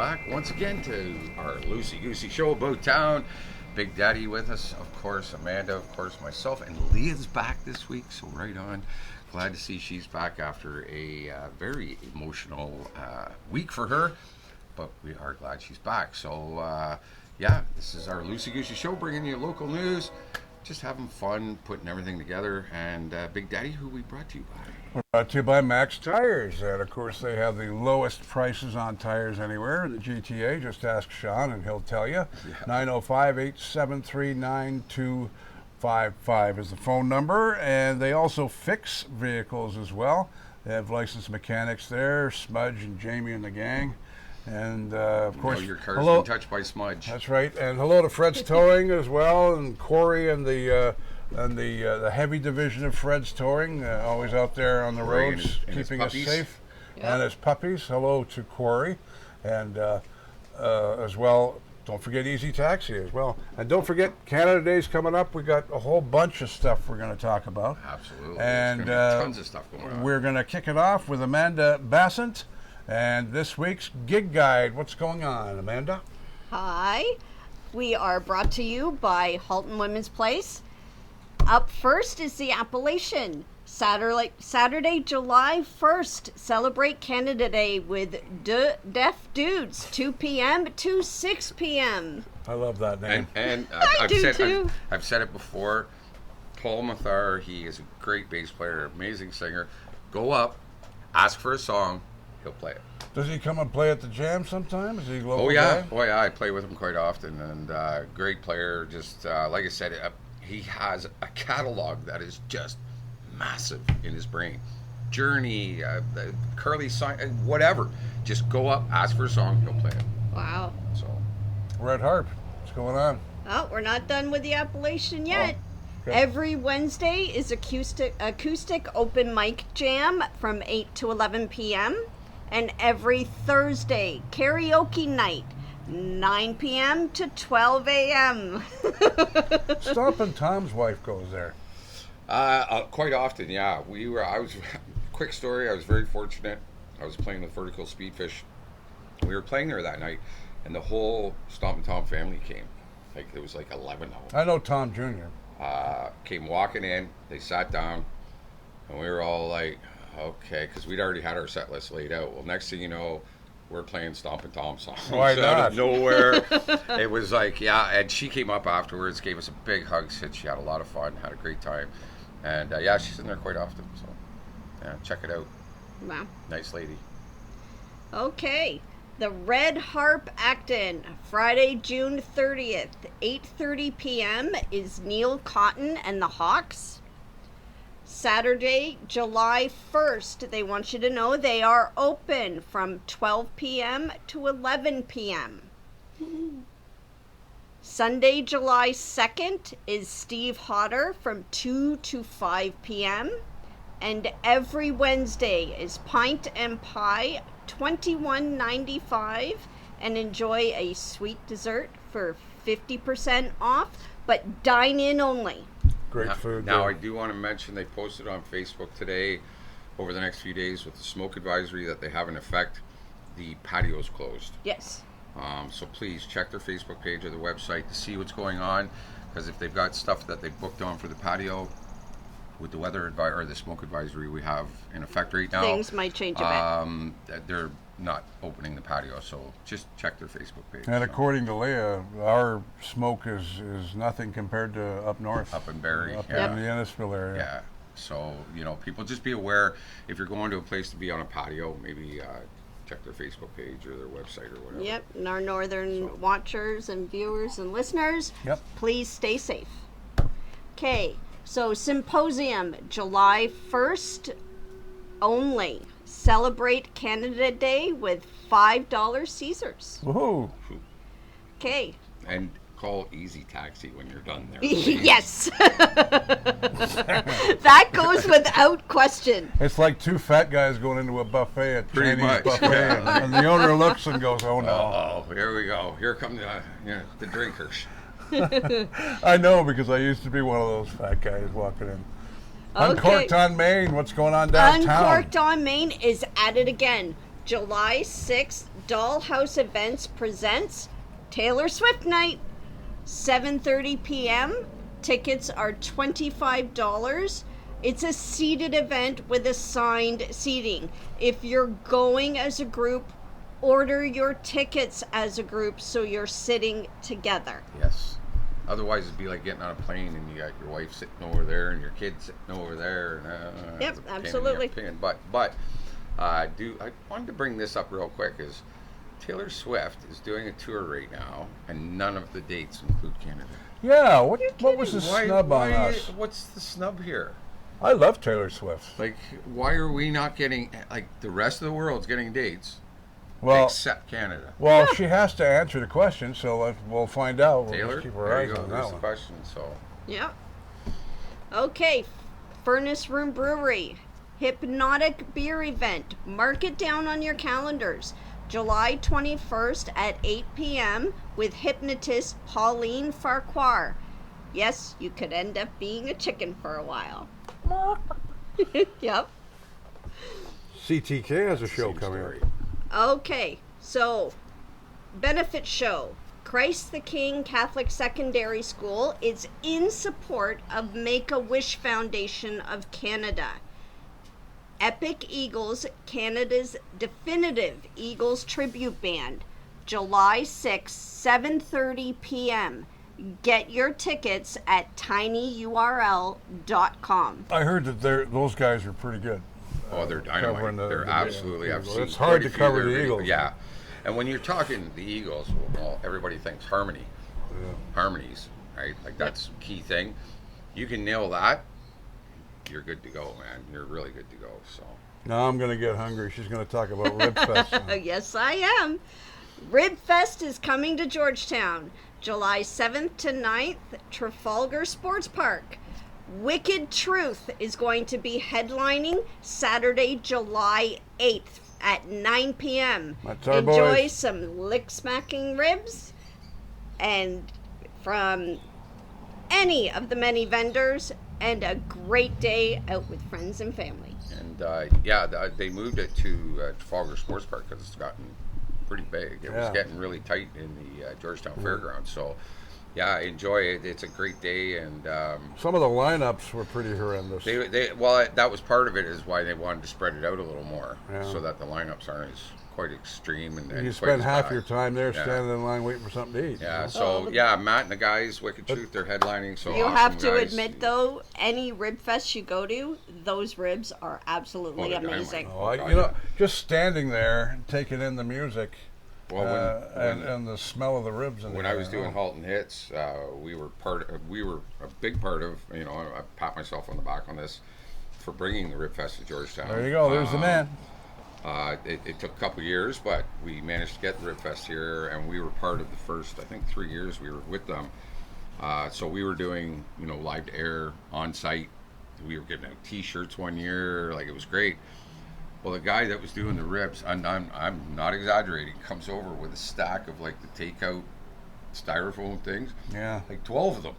back once again to our loosey-goosey show about town. Big Daddy with us, of course, Amanda, of course, myself, and Leah's back this week, so right on. Glad to see she's back after a very emotional week for her, but we are glad she's back. So, this is our loosey-goosey show, bringing you local news, just having fun, putting everything together, and Big Daddy, who we brought to you by? We're brought to you by Max Tires, and of course they have the lowest prices on tires anywhere in the GTA. Just ask Sean and he'll tell you. 905-873-9255 is the phone number, and they also fix vehicles as well. They have licensed mechanics there, Smudge and Jamie and the gang. And of course, your car's been touched by Smudge. That's right. And hello to Fred's Towing as well, and Corey and the heavy division of Fred's Towing, always out there on the roads, keeping us safe. Yep. And his puppies. Hello to Corey, and as well. Don't forget Easy Taxi as well, and don't forget Canada Day's coming up. We got a whole bunch of stuff we're going to talk about. Absolutely, and tons of stuff going on. We're going to kick it off with Amanda Bassett. And this week's gig guide. What's going on, Amanda? Hi. We are brought to you by Halton Women's Place. Up first is the Appellation. Saturday, July 1st, celebrate Canada Day with Deaf Dudes, 2 p.m. to 6 p.m. I love that name. And I've said it before. Paul Mathar, he is a great bass player, amazing singer. Go up, ask for a song. He'll play it. Does he come and play at the jam sometime? Is he a local guy? Oh yeah, I play with him quite often, and great player. Just like I said, he has a catalog that is just massive in his brain. Journey, Curly Sign, whatever. Just go up, ask for a song, he'll play it. Wow. So, Red Harp, what's going on? Oh, we're not done with the Appellation yet. Okay. Every Wednesday is acoustic open mic jam from 8 to 11 p.m. And every Thursday, karaoke night, 9 p.m. to 12 a.m. Stompin' Tom's wife goes there. Quite often, yeah. Quick story, I was very fortunate. I was playing with Vertical Speedfish. We were playing there that night, and the whole Stompin' Tom family came. There was 11 of them. I know Tom Jr. Came walking in, they sat down, and we were all like, okay, because we'd already had our set list laid out. Well, next thing you know, we're playing Stompin' Tom songs. Why not? Out of nowhere. It was and she came up afterwards, gave us a big hug, said she had a lot of fun, had a great time. And she's in there quite often, so yeah, check it out. Wow. Nice lady. Okay. The Red Harp Acton, Friday, June 30th, 8:30 p.m. is Neil Cotton and the Hawks. Saturday, July 1st, they want you to know they are open from 12 p.m. to 11 p.m. Sunday, July 2nd is Steve Hodder from 2 to 5 p.m. And every Wednesday is Pint and Pie, $21.95, and enjoy a sweet dessert for 50% off, but dine in only. Great food. Now, I do want to mention they posted on Facebook today, over the next few days, with the smoke advisory that they have in effect, the patio's closed. Yes. So please check their Facebook page or their website to see what's going on, because if they've got stuff that they've booked on for the patio, with the weather or the smoke advisory we have in effect right now, things might change a bit. They're not opening the patio, so just check their Facebook page. And according to Leah, our smoke is nothing compared to up north. Up in Barrie. Up in the Innisfil area. Yeah. So, people just be aware, if you're going to a place to be on a patio, maybe check their Facebook page or their website or whatever. Yep, and our northern watchers and viewers and listeners, please stay safe. Okay, so Symposium, July 1st only. Celebrate Canada Day with $5 Caesars. Woohoo! Okay. And call Easy Taxi when you're done there. Yes. That goes without question. It's like two fat guys going into a buffet at Pretty Chinese much, buffet, yeah. and the owner looks and goes, "Oh no!" Oh, here we go. Here come the drinkers. I know, because I used to be one of those fat guys walking in. Okay. Uncorked on Main. What's going on downtown? Uncorked on Main is at it again. July 6th, Dollhouse Events presents Taylor Swift Night, 7:30 p.m. Tickets are $25. It's a seated event with assigned seating. If you're going as a group, order your tickets as a group so you're sitting together. Yes. Otherwise, it'd be like getting on a plane and you got your wife sitting over there and your kids sitting over there. And, Yep, absolutely. But I wanted to bring this up real quick. Is Taylor Swift is doing a tour right now, and none of the dates include Canada. Yeah, what was the snub on us? What's the snub here? I love Taylor Swift. Like, why are we not getting, like, the rest of the world's getting dates, Well, except Canada? well, she has to answer the question, so we'll find out. We'll Taylor, just keep our there eyes you go. on There's that the one. question. So, Yeah. Okay, Furnace Room Brewery, Hypnotic Beer Event. Mark it down on your calendars. July 21st at 8 p.m. with hypnotist Pauline Farquhar. Yes, you could end up being a chicken for a while. Yep. CTK has a show same coming story. up. Okay, so benefit show. Christ the King Catholic Secondary School is in support of Make-A-Wish Foundation of Canada. Epic Eagles, Canada's definitive Eagles tribute band, July 6th, 7:30 p.m. Get your tickets at tinyurl.com. I heard that those guys are pretty good. Oh, they're Covering dynamite. They're absolutely. I've Eagles. seen It's hard quite a to few cover of their the videos. Eagles. Yeah, and when you're talking the Eagles, well, everybody thinks harmony, harmonies, right? Like that's the key thing. You can nail that, you're good to go, man. You're really good to go. So Now I'm going to get hungry. She's going to talk about Rib Fest. now. Yes, I am. Rib Fest is coming to Georgetown, July 7th to 9th, Trafalgar Sports Park. Wicked Truth is going to be headlining Saturday, July 8th at 9 p.m. That's our Enjoy boys. some lick-smacking ribs and from any of the many vendors and a great day out with friends and family. and they moved it to Trafalgar Sports Park because it's gotten pretty big. It was Yeah. getting really tight in the Georgetown Fairgrounds. So. Yeah, enjoy it. It's a great day, and Some of the lineups were pretty horrendous. that was part of it is why they wanted to spread it out a little more, Yeah. so that the lineups aren't as quite extreme and you quite spend as half bad. your time there Yeah. standing in line waiting for something to eat. Yeah, you know? so Matt and the guys, Wicked Truth, they're headlining. So You awesome have to guys. admit, though, any rib fest you go to, those ribs are absolutely they're dynamite. amazing. Just standing there, taking in the music, Well, and the smell of the ribs. In when the I air, was doing oh. Halton Hits, we were a big part of. I pat myself on the back on this for bringing the Rib Fest to Georgetown. There you go. There's the man. It took a couple years, but we managed to get the Rib Fest here, and we were part of the first, I think, 3 years we were with them. So we were doing, live to air on site. We were giving out T-shirts one year, like it was great. Well, the guy that was doing the ribs, and I'm not exaggerating, comes over with a stack of like the takeout styrofoam things, Yeah. like 12 of them.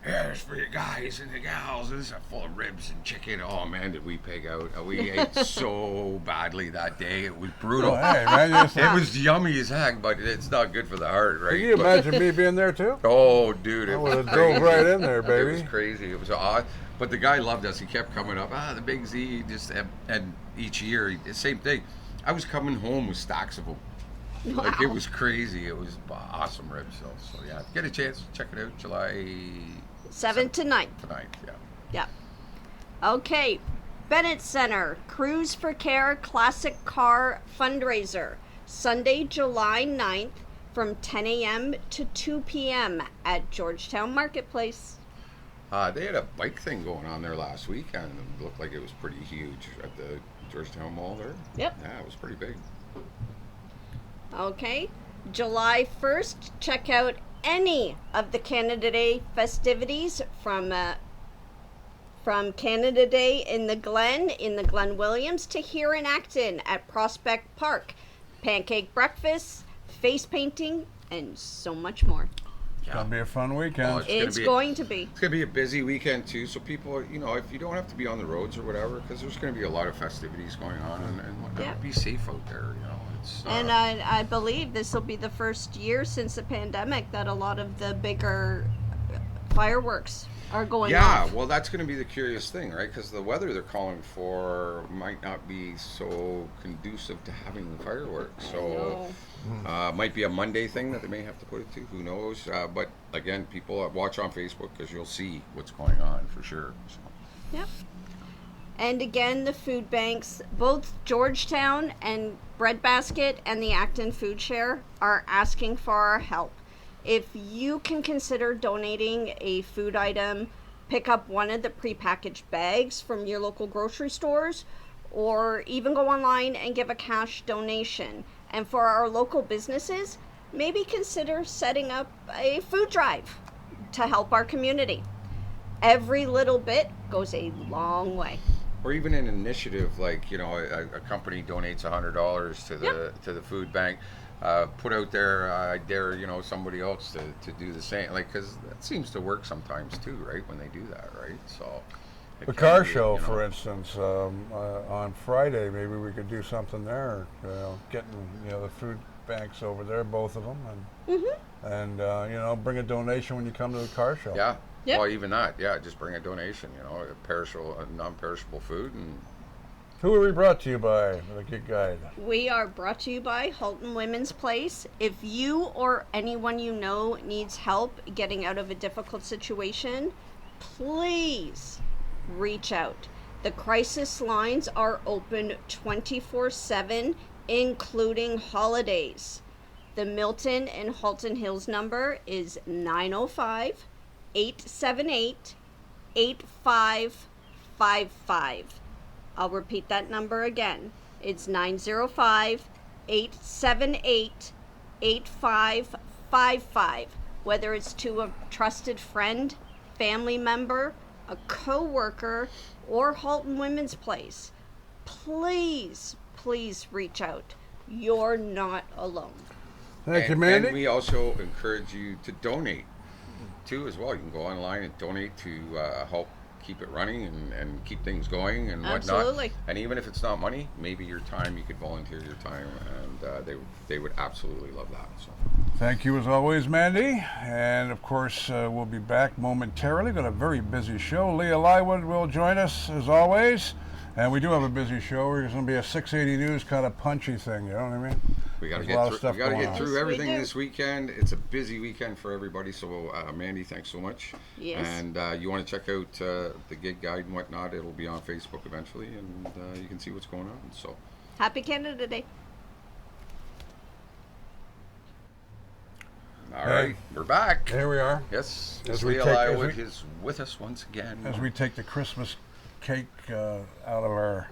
Here's for you guys and the gals. This is full of ribs and chicken. Oh man, did we pig out? We ate so badly that day. It was brutal. Oh, hey, man. It was yummy as heck, but it's not good for the heart, right? Can you But- imagine me being there too? Oh, dude, I it would was have drove crazy. right in there, It baby. was crazy. It was odd, but the guy loved us. He kept coming up. The Big Z, and each year, same thing. I was coming home with stacks of them. Like it Wow. was crazy. It was awesome ribs. So yeah, get a chance, check it out. July 7th to 9th. 9th. Yeah. Yeah. Okay. Bennett Center Cruise for Care Classic Car Fundraiser, Sunday, July 9th from 10 a.m. to 2 p.m. at Georgetown Marketplace. They had a bike thing going on there last week, and it looked like it was pretty huge at the Georgetown Mall there. Yep. Yeah, it was pretty big. Okay. July 1st, check out any of the Canada Day festivities from Canada Day in the Glen Williams to here in Acton at Prospect Park. Pancake breakfast, face painting, and so much more. It's going to be a fun weekend. It's going to be. It's going to be a busy weekend, too. So people, if you don't have to be on the roads or whatever, because there's going to be a lot of festivities going on and whatnot, be safe out there, It's, and I believe this will be the first year since the pandemic that a lot of the bigger fireworks are going off. Yeah, well, that's going to be the curious thing, right? Because the weather they're calling for might not be so conducive to having fireworks. So might be a Monday thing that they may have to put it to. Who knows? But again, people watch on Facebook because you'll see what's going on for sure. So. Yep. And again, the food banks, both Georgetown and Breadbasket and the Acton Food Share are asking for our help. If you can consider donating a food item, pick up one of the prepackaged bags from your local grocery stores, or even go online and give a cash donation. And for our local businesses, maybe consider setting up a food drive to help our community. Every little bit goes a long way. Or even an initiative like, a company donates $100 to the food bank. Put out there, I dare, somebody else to do the same. Because that seems to work sometimes too, right? When they do that, right? So the car show, for instance, on Friday, maybe we could do something there. Getting the food banks over there, both of them, and bring a donation when you come to the car show. Yeah. Yep. Well, even that, just bring a donation. A non-perishable food. And who are we brought to you by, the Gig Guide? We are brought to you by Halton Women's Place. If you or anyone you know needs help getting out of a difficult situation, please reach out. The crisis lines are open 24/7, including holidays. The Milton and Halton Hills number is 905-878-8555. I'll repeat that number again. It's 905-878-8555. Whether it's to a trusted friend, family member, a co-worker, or Halton Women's Place, please reach out. You're not alone. Thank you, Mandy. And we also encourage you to donate too as well. You can go online and donate to help keep it running and keep things going and whatnot. Absolutely. And even if it's not money, maybe your time, you could volunteer your time, and they would absolutely love that. So. Thank you as always, Mandy. And of course, we'll be back momentarily. Got a very busy show. Leah Lywood will join us as always. And we do have a busy show. We're going to be a 680 News kind of punchy thing, you know what I mean? We got to get through everything this weekend. It's a busy weekend for everybody. So, Mandy, thanks so much. Yes. And you want to check out the Gig Guide and whatnot, it'll be on Facebook eventually, and you can see what's going on. So, Happy Canada Day. All right, we're back. Here we are. Yes, As we Leah take- Lywood is with us once again. As we take the Christmas cake out of our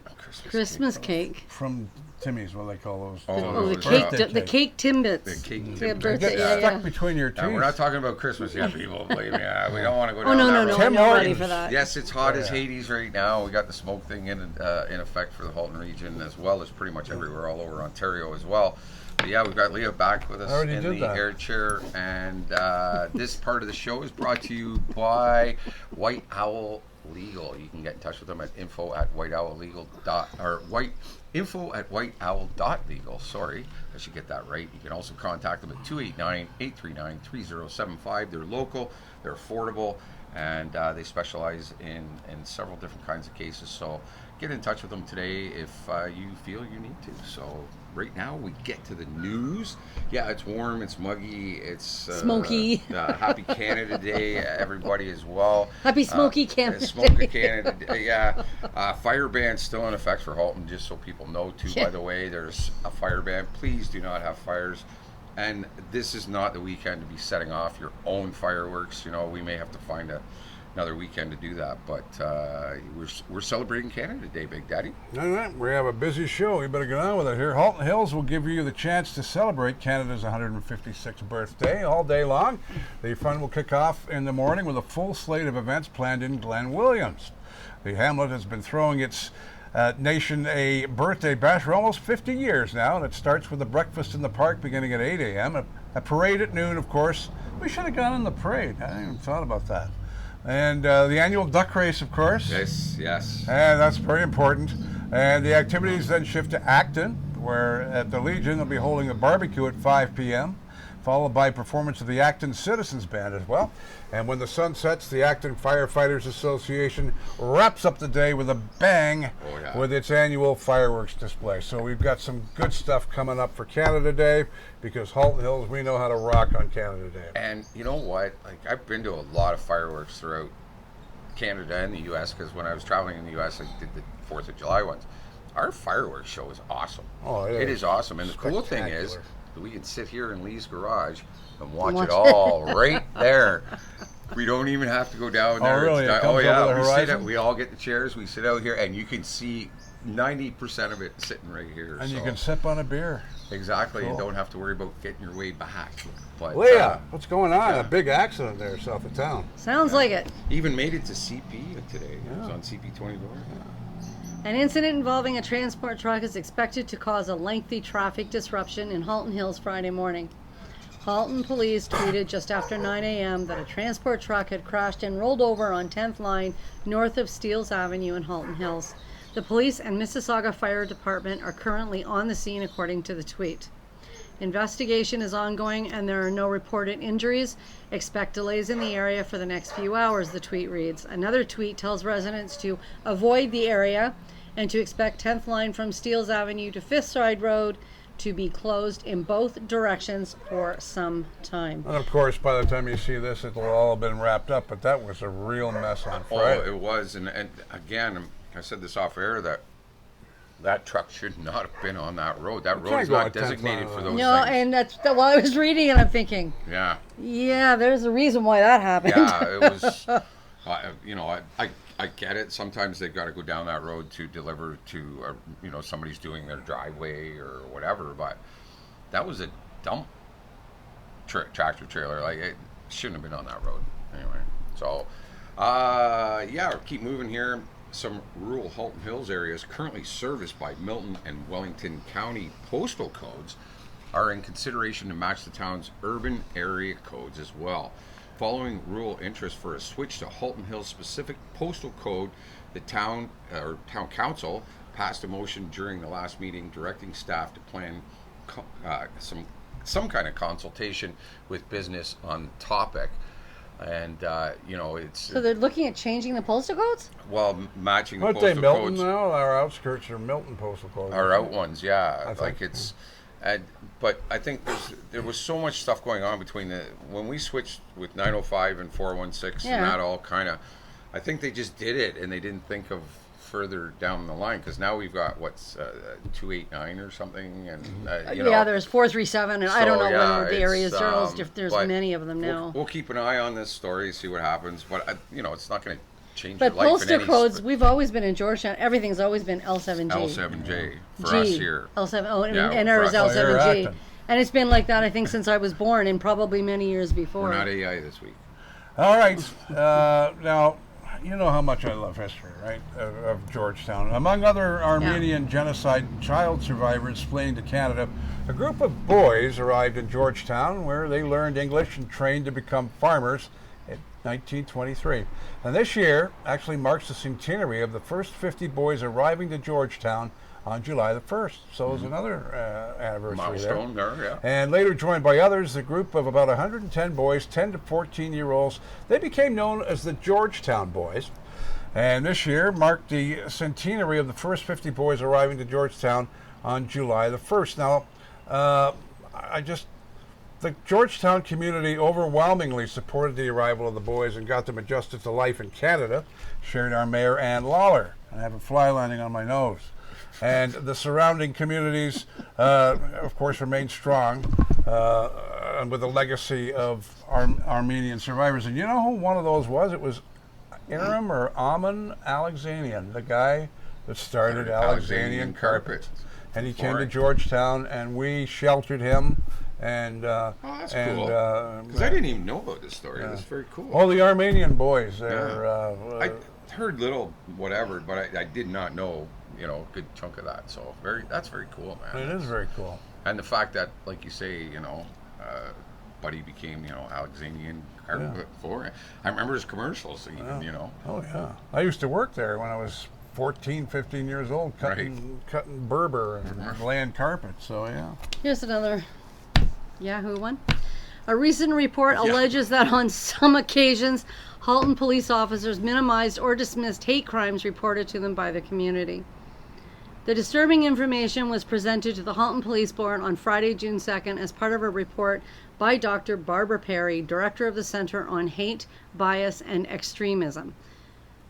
Christmas cake. from Timmy's, what do they call those? Oh, the birthday cake, the cake Timbits. The cake Yeah, Timbits. birthday, Get yeah, stuck yeah. between your teeth. We're not talking about Christmas yet, people. Believe me, we don't want to go Oh, down no, that no, road. no, Tim I'm not ready Hortons. for that. Yes, it's hot as Yeah. Hades right now. We got the smoke thing in effect for the Halton region, as well as pretty much everywhere all over Ontario as well. But yeah, we've got Leah back with us I already in did the that. air chair, and this part of the show is brought to you by White Owl Legal. You can get in touch with them at info@whiteowl.legal. Sorry, I should get that right. You can also contact them at 289-839-3075. They're local, they're affordable, and they specialize in several different kinds of cases. So get in touch with them today if you feel you need to. So right now we get to the news. Yeah, it's warm, it's muggy, it's Smoky. Happy Canada Day, everybody as well. Happy Smoky Canada Smoky Day. Canada Day. Yeah, fire ban still in effect for Halton, just so people know too. Yeah. By the way, there's a fire ban. Please do not have fires. And this is not the weekend to be setting off your own fireworks. We may have to find another weekend to do that, but we're celebrating Canada Day, Big Daddy. All right, we have a busy show. We better get on with it here. Halton Hills will give you the chance to celebrate Canada's 156th birthday all day long. The fun will kick off in the morning with a full slate of events planned in Glen Williams. The hamlet has been throwing its nation a birthday bash for almost 50 years now, and it starts with a breakfast in the park beginning at 8 a.m. A parade at noon, of course. We should have gone in the parade. I hadn't even thought about that. And the annual duck race, of course. Yes. And that's very important. And the activities then shift to Acton, where at the Legion they'll be holding a barbecue at 5 p.m., followed by performance of the Acton Citizens Band as well. And when the sun sets, the Acton Firefighters Association wraps up the day with a bang with its annual fireworks display. So we've got some good stuff coming up for Canada Day, because Halton Hills, we know how to rock on Canada Day. And you know what? Like, I've been to a lot of fireworks throughout Canada and the U.S., because when I was traveling in the U.S., I did the 4th of July ones. Our fireworks show is awesome. Oh, it is awesome. And the cool thing is that we can sit here in Lee's garage and watch it all right there. We don't even have to go down there. Oh, really? We all get the chairs. We sit out here, and you can see 90% of it sitting right here. And you can sip on a beer. Exactly. Cool. You don't have to worry about getting your way back. But, Leah, what's going on? A big accident there south of town. Sounds like it. Even made it to CP today. It was on CP 24. An incident involving a transport truck is expected to cause a lengthy traffic disruption in Halton Hills Friday morning. Halton police tweeted just after 9 a.m. that a transport truck had crashed and rolled over on 10th line north of Steeles Avenue in Halton Hills. The police and Mississauga Fire Department are currently on the scene, according to the tweet. Investigation is ongoing and there are no reported injuries. Expect delays in the area for the next few hours, the tweet reads. Another tweet tells residents to avoid the area and to expect 10th line from Steeles Avenue to Fifth Side Road to be closed in both directions for some time. And of course, by the time you see this, it'll all have been wrapped up, but that was a real mess on Friday. Oh, it was. And again, I said this off air, that truck should not have been on that road. That road is not designated for those things. No, and that's while I was reading it, I'm thinking, yeah, there's a reason why that happened. Yeah, it was, I get it. Sometimes they've got to go down that road to deliver to, somebody's doing their driveway or whatever, but that was a dump tractor trailer. Like, it shouldn't have been on that road. Anyway, so, keep moving here. Some rural Halton Hills areas currently serviced by Milton and Wellington County postal codes are in consideration to match the town's urban area codes as well. Following rural interest for a switch to Halton Hills specific postal code, the town council passed a motion during the last meeting directing staff to plan some kind of consultation with business on the topic. And it's so they're looking at changing the postal codes. Well, matching the Aren't postal they Milton codes. now? Our outskirts are Milton postal codes. Our out ones, yeah. Like it's, but I think there was so much stuff going on between when we switched with 905 and 416, and that all kind of. I think they just did it, and they didn't think of further down the line, because now we've got 289 or something, and there's 437, and I don't know whether the areas are. There's many of them now. We'll keep an eye on this story, see what happens, but it's not going to change but your life. But postal codes, we've always been in Georgetown. Everything's always been L7G. L7J for us here. L7, and ours L7G, and it's been like that I think since I was born, and probably many years before. We're not AI this week. All right, now. You know how much I love history, right, of Georgetown. Among other Armenian genocide child survivors fleeing to Canada, a group of boys arrived in Georgetown where they learned English and trained to become farmers in 1923. And this year actually marks the centenary of the first 50 boys arriving to Georgetown on July the 1st. So it's another anniversary milestone there, yeah. And later joined by others, the group of about 110 boys, 10 to 14-year-olds, they became known as the Georgetown Boys. And this year marked the centenary of the first 50 boys arriving to Georgetown on July the 1st. Now, the Georgetown community overwhelmingly supported the arrival of the boys and got them adjusted to life in Canada, shared our Mayor Ann Lawler. And I have a fly landing on my nose. And the surrounding communities, of course, remain strong and with a legacy of Armenian survivors. And you know who one of those was? It was Aram or Aman Alexanian, the guy that started Alexanian Carpet. And he came to Georgetown, and we sheltered him. And that's cool. Because I didn't even know about this story. That's very cool. Oh, the Armenian boys. I heard little whatever, but I did not know. A good chunk of that. So that's very cool, man. It is very cool. And the fact that, like you say, Buddy became, Alexandrian carpet floor. I remember his commercials, even, Oh, yeah. I used to work there when I was 14, 15 years old, cutting Berber and laying carpet. So, yeah. Here's another Yahoo one. A recent report alleges that on some occasions, Halton police officers minimized or dismissed hate crimes reported to them by the community. The disturbing information was presented to the Halton Police Board on Friday, June 2nd, as part of a report by Dr. Barbara Perry, Director of the Center on Hate, Bias, and Extremism.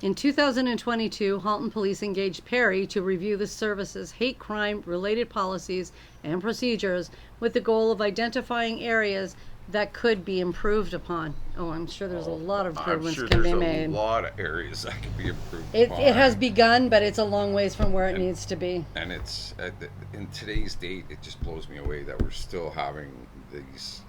In 2022, Halton Police engaged Perry to review the service's hate crime-related policies and procedures with the goal of identifying areas that could be improved upon. Oh, I'm sure there's a lot of improvements can be made. There's a lot of areas that can be improved It upon. has begun, but it's a long ways from where it needs to be. And it's in today's date, it just blows me away that we're still having these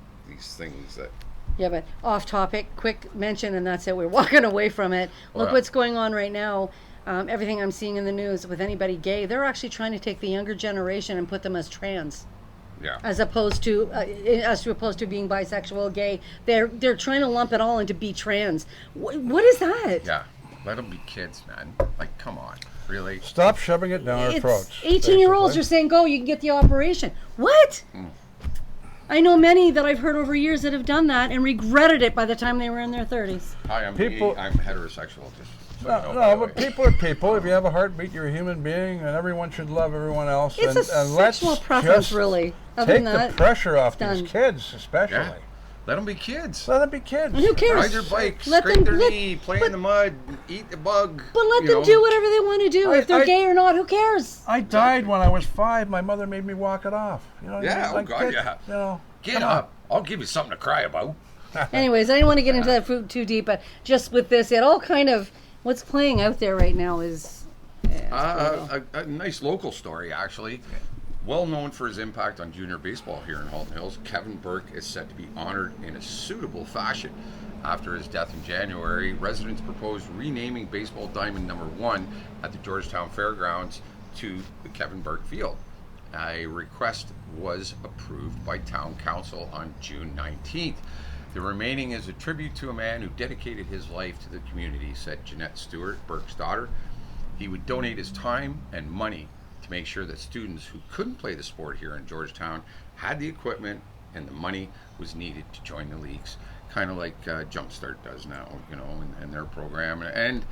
things that. Yeah, but off topic, quick mention, and that's it. We're walking away from it. Look what's going on right now. Everything I'm seeing in the news with anybody gay, they're actually trying to take the younger generation and put them as trans. Yeah. As opposed to being bisexual, gay, they're trying to lump it all into be trans. What is that? Yeah, let them be kids, man. Like, come on, really? Stop shoving it down our throats. 18-year-olds are saying, "Go, you can get the operation." What? I know many that I've heard over years that have done that and regretted it by the time they were in their 30s. Hi, I'm heterosexual. But people are people. If you have a heartbeat, you're a human being, and everyone should love everyone else. It's a sexual preference, really. Other Take than that, the pressure off these kids, especially. Yeah. Let them be kids. Let them be kids. And who cares? Ride their bike, Let scrape them- their knee, play in the mud, eat the bug. But let them do whatever they want to do. If they're gay or not, who cares? I died when I was 5. My mother made me walk it off. You know what I mean? Oh God, yeah. Get up. I'll give you something to cry about. Anyways, I didn't want to get into that food too deep, but just with this, it all kind of what's playing out there right now is a nice local story, actually. Well known for his impact on junior baseball here in Halton Hills, Kevin Burke is set to be honored in a suitable fashion. After his death in January, residents proposed renaming Baseball Diamond Number 1 at the Georgetown Fairgrounds to the Kevin Burke Field. A request was approved by Town Council on June 19th. The remaining is a tribute to a man who dedicated his life to the community, said Jeanette Stewart, Burke's daughter. He would donate his time and money to make sure that students who couldn't play the sport here in Georgetown had the equipment and the money was needed to join the leagues, kind of like Jumpstart does now, in their program, and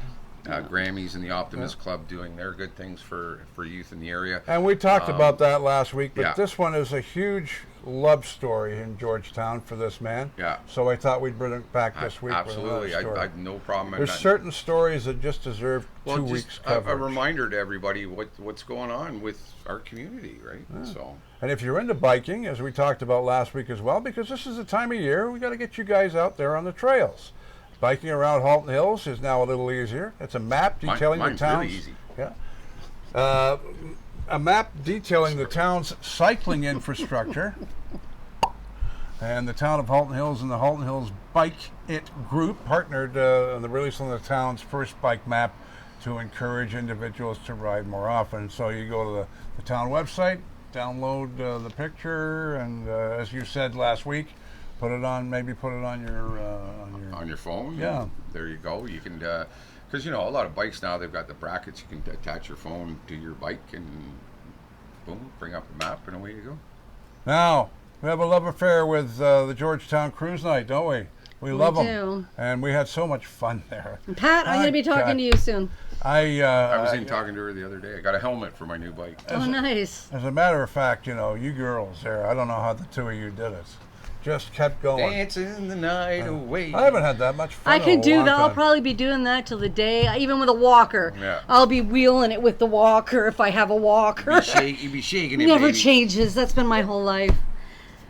Grammys and the Optimist Club doing their good things for youth in the area. And we talked about that last week, but this one is a huge love story in Georgetown for this man. Yeah. So I thought we'd bring it back this week. Absolutely. With I have no problem. There's certain stories that just deserve 2 weeks coverage. A reminder to everybody what's going on with our community, right? Yeah. So. And if you're into biking, as we talked about last week as well, because this is the time of year, we got to get you guys out there on the trails. Biking around Halton Hills is now a little easier. It's a map detailing the town's. Really easy. Yeah. A map detailing the town's cycling infrastructure. And the town of Halton Hills and the Halton Hills Bike It group partnered on the release on the town's first bike map to encourage individuals to ride more often. So you go to the town website, download the picture, and as you said last week, put it on your phone. Yeah. There you go. You can, because a lot of bikes now, they've got the brackets. You can attach your phone to your bike and boom, bring up the map and away you go. Now we have a love affair with the Georgetown Cruise Night, don't we? We love them, and we had so much fun there. And Pat, I'm going to be talking to you soon. I was talking to her the other day. I got a helmet for my new bike. Nice. As a matter of fact, you girls there, I don't know how the two of you did it. Just kept going. Dancing the night away. I haven't had that much fun. I could do that. I'll probably be doing that till the day, even with a walker. Yeah. I'll be wheeling it with the walker if I have a walker. You'd be shaking it. Never baby. changes. That's been my whole life.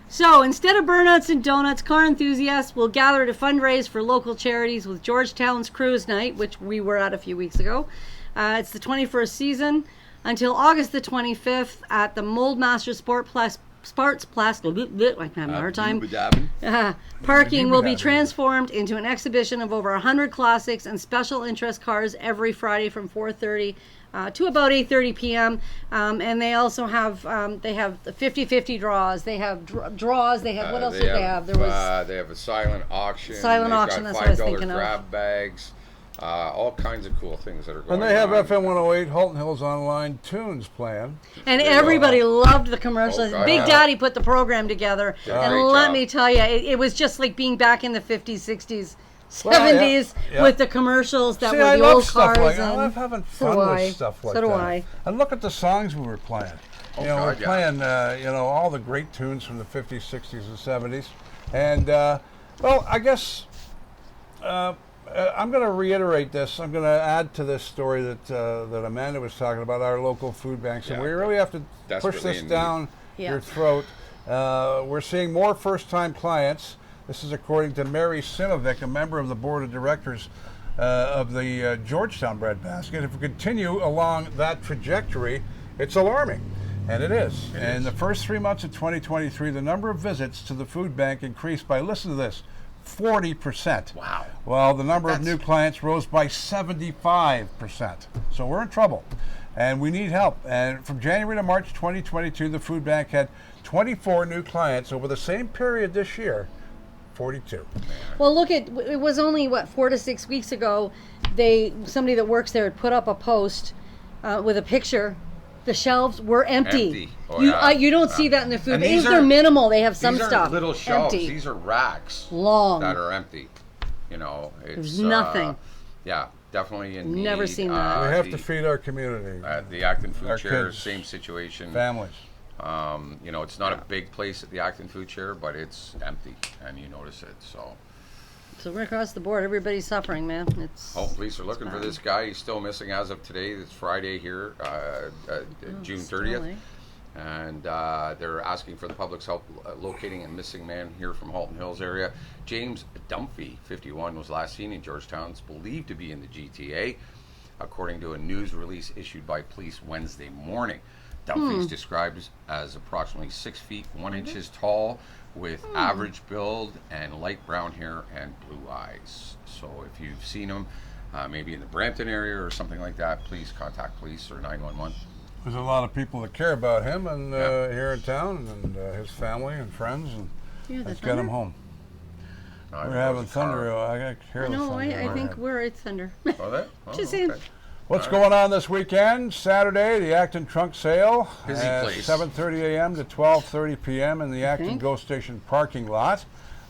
So instead of burnouts and donuts, car enthusiasts will gather to fundraise for local charities with Georgetown's Cruise Night, which we were at a few weeks ago. It's the 21st season until August the 25th at the Mold Master Sport plastic. I'm having a hard time. Parking will be transformed into an exhibition of over 100 classics and special interest cars every Friday from 4:30 to about 8:30 p.m. And they also have the 50-50 draws. They have draws. They have what else did they have? There was they have a silent auction. Silent auction. That's what I was thinking of. Grab bags. All kinds of cool things that are going on. And they have FM 108 Halton Hills Online Tunes playing. And everybody loved the commercials. Big Daddy put the program together. And let me tell you, it was just like being back in the 50s, 60s, 70s with the commercials that were the old cars. I love having fun with stuff like that. So do I. And look at the songs we were playing. We're playing, all the great tunes from the 50s, 60s, and 70s. And, I guess... I'm going to reiterate this. I'm going to add to this story that Amanda was talking about, our local food banks. And we really have to push this down your throat. We're seeing more first-time clients. This is according to Mary Sinovic, a member of the board of directors of the Georgetown Bread Basket. If we continue along that trajectory, it's alarming. And it is. In the first 3 months of 2023, the number of visits to the food bank increased by, listen to this, 40%. Wow. While the number of new clients rose by 75%. So we're in trouble. And we need help. And from January to March 2022, the food bank had 24 new clients. Over the same period this year, 42. Well, look at, it was only, 4 to 6 weeks ago, somebody that works there had put up a post with a picture. The shelves were empty. Oh, you don't see that in the food. They're minimal. They have some stuff. These are little shelves. Empty. These are racks. Long. That are empty. It's There's nothing. Definitely in need. Never seen that. We have to feed our community. The Acton Food Chair, kids, same situation. Families. It's not a big place at the Acton Food Chair, but it's empty, and you notice it. So right across the board, everybody's suffering, man. Police are looking for this guy. He's still missing as of today. It's Friday here, June 30th. And they're asking for the public's help locating a missing man here from Halton Hills area. James Dunphy, 51, was last seen in Georgetown. It's believed to be in the GTA, according to a news release issued by police Wednesday morning. Dunphy's described as approximately 6 feet 1 inches tall, with average build and light brown hair and blue eyes. So if you've seen him, maybe in the Brampton area or something like that, please contact police or 911. There's a lot of people that care about him and here in town, and his family and friends, and let's get him home. We're having thunder. I hear the thunder. I think we're at thunder. Just saying. What's going on this weekend? Saturday, the Acton Trunk Sale. Busy place. 7:30 a.m. to 12:30 p.m. in the Acton GO Station parking lot.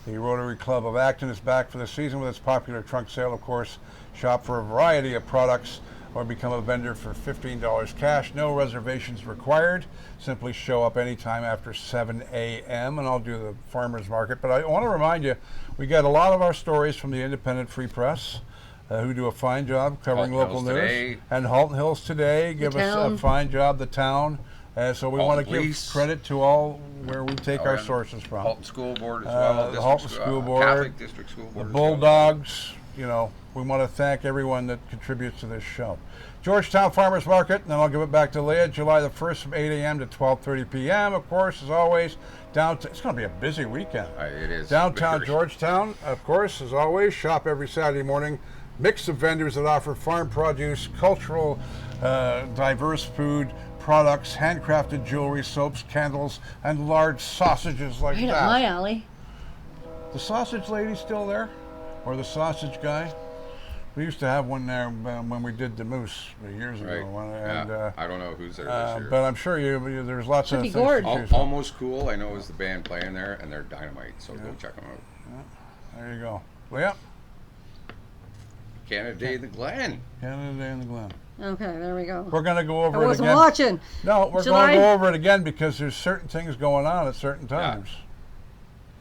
The Rotary Club of Acton is back for the season with its popular trunk sale. Of course, shop for a variety of products or become a vendor for $15 cash. No reservations required. Simply show up anytime after 7 a.m. and I'll do the farmers market. But I want to remind you, we got a lot of our stories from the Independent Free Press. Who do a fine job covering local news. Today. And Halton Hills Today give us a fine job, the town. So we want to give credit to all where we take our sources from. Halton School Board as well. The Halton School Board. Catholic District School Board. The Bulldogs. We want to thank everyone that contributes to this show. Georgetown Farmers Market, and then I'll give it back to Leah, July the 1st from 8 a.m. to 12:30 p.m. Of course, as always, downtown. It's going to be a busy weekend. It is. Downtown Georgetown, of course, as always, shop every Saturday morning. Mix of vendors that offer farm produce, cultural, diverse food products, handcrafted jewelry, soaps, candles, and large sausages like that. Right up my alley. The sausage lady still there? Or the sausage guy? We used to have one there when we did the Moose years ago. And, I don't know who's there this year. But I'm sure there's lots of things to choose from. Almost Cool, I know, is the band playing there, and they're dynamite, so go check them out. Yeah. There you go. Leah? Canada Day in the Glen. Canada Day in the Glen. Okay, there we go. We're going to go over it again. I wasn't watching. No, we're going to go over it again because there's certain things going on at certain times.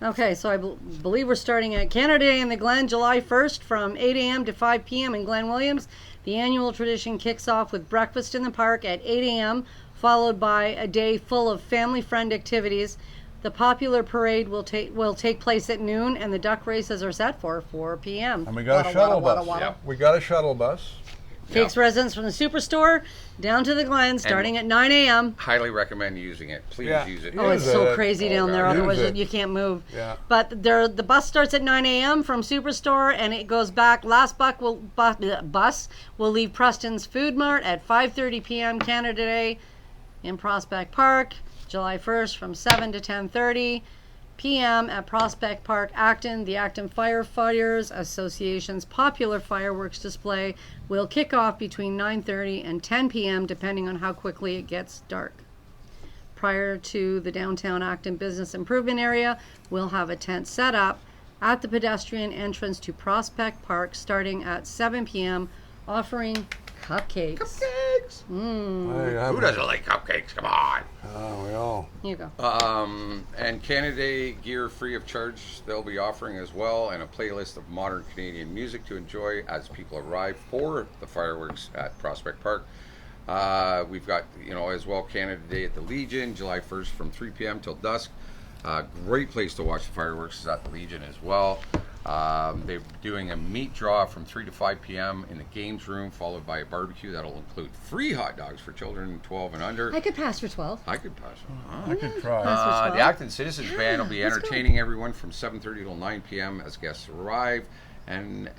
Okay, so I believe we're starting at Canada Day in the Glen, July 1st from 8 a.m. to 5 p.m. in Glen Williams. The annual tradition kicks off with breakfast in the park at 8 a.m., followed by a day full of family-friend activities. The popular parade will take place at noon, and the duck races are set for 4 p.m. And we got a shuttle bus. We got a shuttle bus. Takes residents from the Superstore down to the Glen, starting at 9 a.m. Highly recommend using it. Please use it. Oh, it's so crazy down there. Otherwise, it. you can't move. Yeah. But the bus starts at 9 a.m. from Superstore, and it goes back. Last bus will leave Preston's Food Mart at 5:30 p.m. Canada Day in Prospect Park, July 1st from 7 to 10:30 p.m. at Prospect Park, Acton. The Acton Firefighters Association's popular fireworks display will kick off between 9:30 and 10 p.m. depending on how quickly it gets dark. Prior to the downtown Acton Business Improvement Area, we'll have a tent set up at the pedestrian entrance to Prospect Park starting at 7 p.m. offering cupcakes. Cupcakes! Who doesn't like cupcakes? Come on! Oh, we all. Here you go. And Canada Day gear free of charge they'll be offering as well, and a playlist of modern Canadian music to enjoy as people arrive for the fireworks at Prospect Park. We've got, as well, Canada Day at the Legion, July 1st from 3 p.m. till dusk. Great place to watch the fireworks is at the Legion as well. They're doing a meat draw from 3 to 5 p.m. in the games room, followed by a barbecue that'll include free hot dogs for children 12 and under. I could pass for 12. I could pass. I could try. The Acton Citizens Band will be entertaining everyone from 7:30 till 9 p.m. as guests arrive, and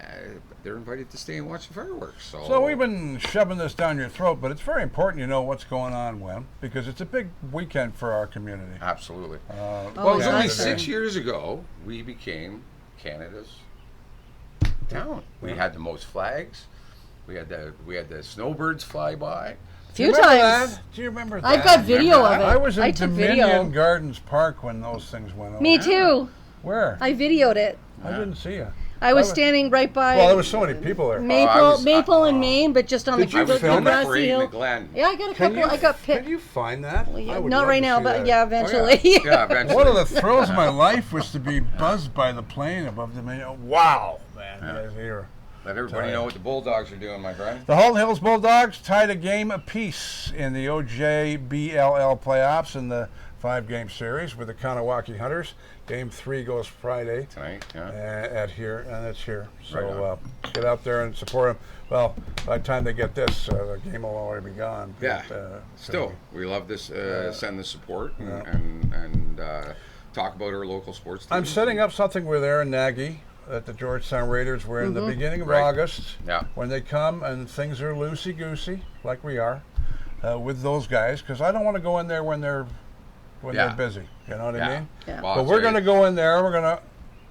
they're invited to stay and watch the fireworks. So we've been shoving this down your throat, but it's very important you know what's going on, Wim, because it's a big weekend for our community. Absolutely. Well, Well, it was only 6 years ago we became Canada's town. We had the most flags. We had the snowbirds fly by. Few times. Do you remember that? I've got video of it. I was in took Dominion video. Gardens Park when those things went over. Me too. Where? I videoed it. I didn't see you. I was standing right by Well, there was so many people there. Maple and Maine, but just on Did the you film it? grassy Parade in the hill. Glen. Yeah, I got a couple. I got Can picked. you find that? Well, yeah, I would not love right to now, see but that. yeah, eventually. Yeah, eventually. One of the thrills of my life was to be buzzed by the plane above the main. Wow, man! You guys here. Let everybody know what the Bulldogs are doing, my friend. The Halton Hills Bulldogs tied a game apiece in the OJBLL playoffs in the 5-game series with the Kanawaki Hunters. Game 3 goes Friday Tonight, yeah. at here, and it's here. So Right get out there and support them. Well, by the time they get this, the game will already be gone. Yeah. But, Still, we love this. Send the support and talk about our local sports teams. I'm setting up something with Aaron Nagy at the Georgetown Raiders. We're in the beginning of Right. August. Yeah. When they come and things are loosey-goosey, like we are, with those guys, because I don't want to go in there when they're busy. You know what I mean? Yeah. Well, But we're going to go in there. We're going to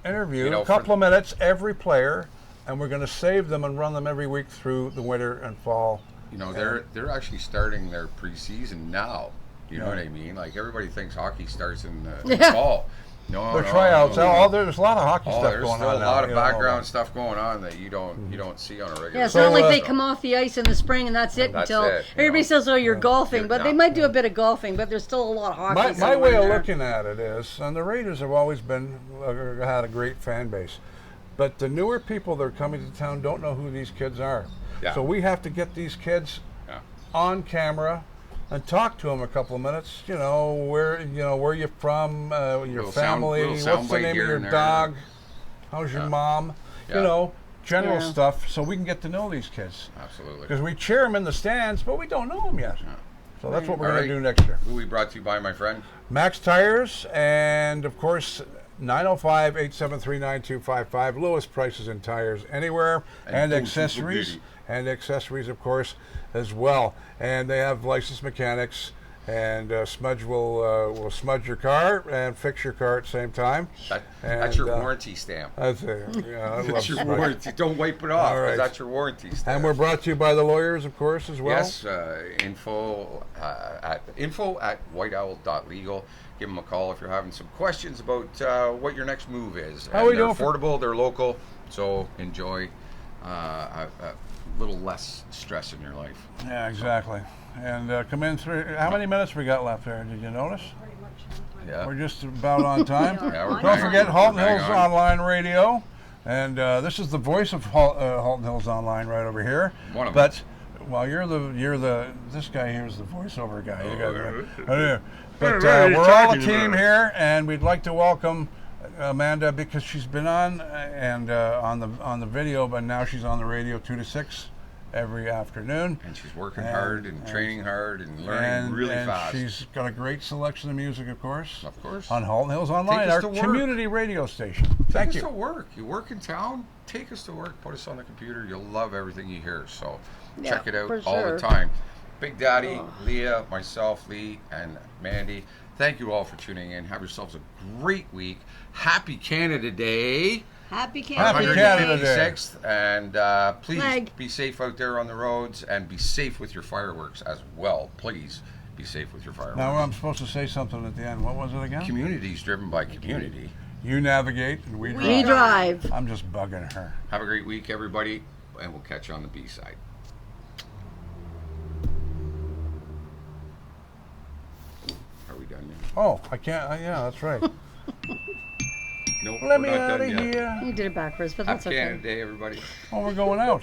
interview a couple of minutes every player, and we're going to save them and run them every week through the winter and fall. They're actually starting their preseason now. You know what I mean? Like everybody thinks hockey starts in the fall. No, Their tryouts. There's a lot of hockey stuff there's going still on a now. lot of you know. background stuff going on that you don't see on a regular. Yeah, it's So, not like they come off the ice in the spring and that's it That's until it, everybody says, "Oh, you're golfing," but they no. might do a bit of golfing, but there's still a lot of hockey. My somewhere way in of there. looking at it is, and the Raiders have always been had a great fan base, but the newer people that are coming to town don't know who these kids are. Yeah. So we have to get these kids on camera and talk to them a couple of minutes. Where you from, your family, what's the name of your dog, how's your mom, general stuff, so we can get to know these kids. Absolutely. Because we cheer them in the stands, but we don't know them yet. So that's what we're All going to right. do next year. Who we brought to you by, my friend? Max Tires, and of course 905-873-9255. Lowest prices in tires anywhere, and Full accessories, Beauty. and accessories of course as well. And they have licensed mechanics, and Smudge will smudge your car and fix your car at the same time. That's your warranty stamp. That's it. Yeah, I love That's your Smudge. warranty. Don't wipe it off. All right. 'Cause that's your warranty stamp. And we're brought to you by the lawyers, of course, as well. Yes, info at whiteowl.legal. Give them a call if you're having some questions about what your next move is. How we they're doing affordable, they're local, so enjoy a little less stress in your life. Yeah, exactly. And come in through. How many minutes we got left there? Did you notice? Yeah. We're just about on time. Yeah, we're Don't bang forget on. Halton We're bang Hills on. Online Radio. And this is the voice of Halton Hills Online right over here. One of but well, this guy here is the voiceover guy. You guys, but we're all a team here, and we'd like to welcome Amanda because she's been on and on the video, but now she's on the radio 2 to 6 every afternoon. And she's working hard and training hard and learning really fast. She's got a great selection of music, of course. Of course. On Halton Hills Online, us our to work. community radio station. Thank Take you. us to work. You work in town, take us to work, put us on the computer. You'll love everything you hear. So check it out for all sure. the time. Big Daddy, Leah, myself, Lee, and Mandy, thank you all for tuning in. Have yourselves a great week. Happy Canada Day. Happy Canada Happy Day. Canada Day. 156th. And please Flag. be safe out there on the roads and be safe with your fireworks as well. Please be safe with your fireworks. Now I'm supposed to say something at the end. What was it again? Communities driven by community. You navigate and we drive. We drive. I'm just bugging her. Have a great week, everybody, and we'll catch you on the B side. Are we done now? Oh, I can't. Yeah, that's right. Nope, Let we're me not out done of yet. here. You did it backwards, but Have that's okay. Canada Day, everybody. Oh, we're going out.